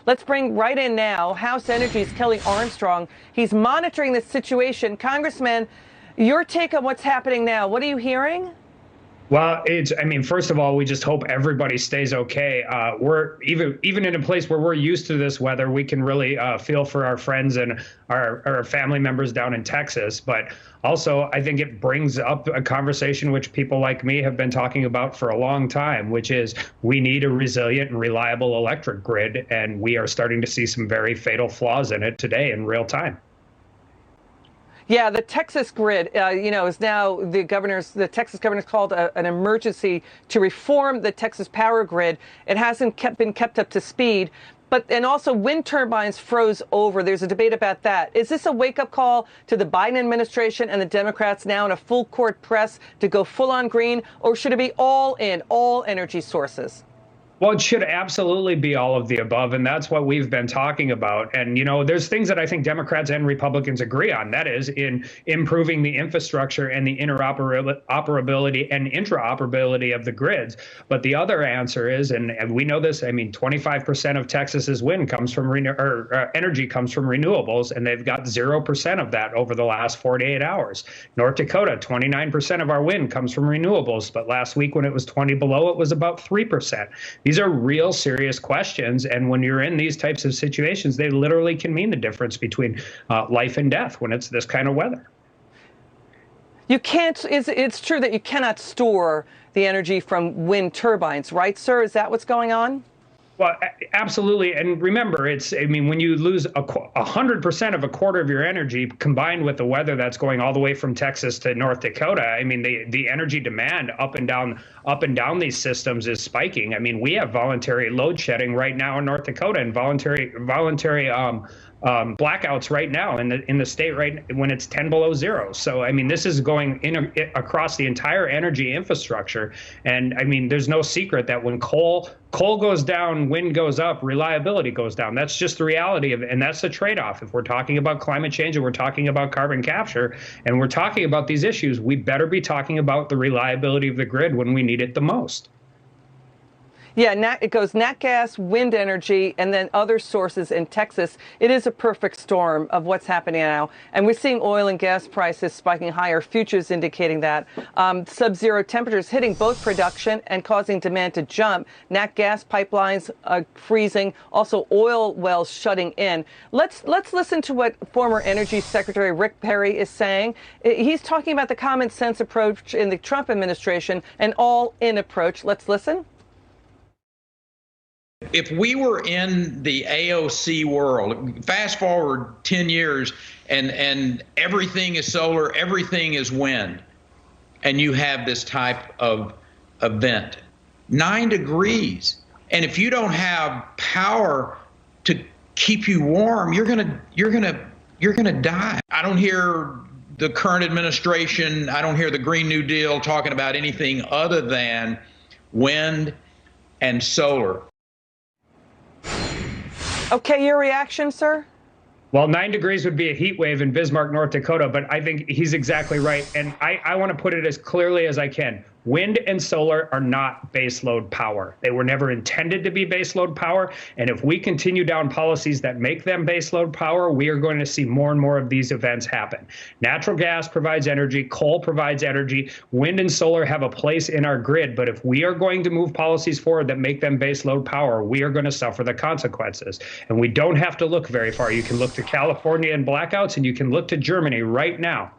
Let's bring right in now House Energy's Kelly Armstrong. He's monitoring the situation. Congressman, your take on what's happening now. What are you hearing? Well, I mean, first of all, we just hope everybody stays okay. We're even in a place where we're used to this weather, we can really feel for our friends and our family members down in Texas. But also, I think it brings up a conversation which people like me have been talking about for a long time, which is we need a resilient and reliable electric grid. And we are starting to see some very fatal flaws in it today in real time. Yeah, the Texas grid, is now the Texas governor's called an emergency to reform the Texas power grid. It hasn't been kept up to speed. And also wind turbines froze over. There's a debate about that. Is this a wake-up call to the Biden administration and the Democrats now in a full court press to go full on green, or should it be all energy sources? Well, it should absolutely be all of the above, and that's what we've been talking about. And, there's things that I think Democrats and Republicans agree on. That is in improving the infrastructure and the interoperability and interoperability of the grids. But the other answer is, and we know this, I mean, 25% of Texas's wind comes from energy comes from renewables, and they've got 0% of that over the last 48 hours. North Dakota, 29% of our wind comes from renewables, but last week when it was 20 below, it was about 3%. These are real serious questions. And when you're in these types of situations, they literally can mean the difference between life and death when it's this kind of weather. You can't, it's true that you cannot store the energy from wind turbines, right, sir? Is that what's going on? Well, absolutely. And remember, when you lose 100% of a quarter of your energy combined with the weather that's going all the way from Texas to North Dakota, I mean, the energy demand up and down these systems is spiking. I mean, we have voluntary load shedding right now in North Dakota and voluntary blackouts right now in the state right when it's 10 below zero. So, I mean, this is going across the entire energy infrastructure. And I mean, there's no secret that when coal goes down, wind goes up, reliability goes down. That's just the reality of it. And that's the trade-off. If we're talking about climate change and we're talking about carbon capture and we're talking about these issues, we better be talking about the reliability of the grid when we need it the most. Yeah, it goes nat gas, wind energy, and then other sources in Texas. It is a perfect storm of what's happening now. And we're seeing oil and gas prices spiking higher, futures indicating that. Sub-zero temperatures hitting both production and causing demand to jump. Nat gas pipelines freezing, also oil wells shutting in. Let's listen to what former Energy Secretary Rick Perry is saying. He's talking about the common sense approach in the Trump administration, an all-in approach. Let's listen. If we were in the AOC world, fast forward 10 years, and everything is solar, everything is wind, and you have this type of event, 9 degrees, and if you don't have power to keep you warm, you're gonna die. I don't hear the current administration, I don't hear the Green New Deal talking about anything other than wind and solar. Okay, your reaction, sir? Well, 9 degrees would be a heat wave in Bismarck, North Dakota, but I think he's exactly right. And I want to put it as clearly as I can. Wind and solar are not baseload power. They were never intended to be baseload power. And if we continue down policies that make them baseload power, we are going to see more and more of these events happen. Natural gas provides energy. Coal provides energy. Wind and solar have a place in our grid. But if we are going to move policies forward that make them baseload power, we are going to suffer the consequences. And we don't have to look very far. You can look to California and blackouts, and you can look to Germany right now.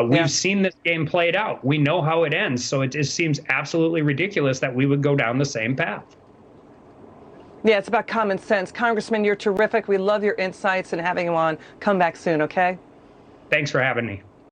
We've seen this game played out. We know how it ends. So it just seems absolutely ridiculous that we would go down the same path. Yeah, it's about common sense. Congressman, you're terrific. We love your insights and having you on. Come back soon, okay? Thanks for having me.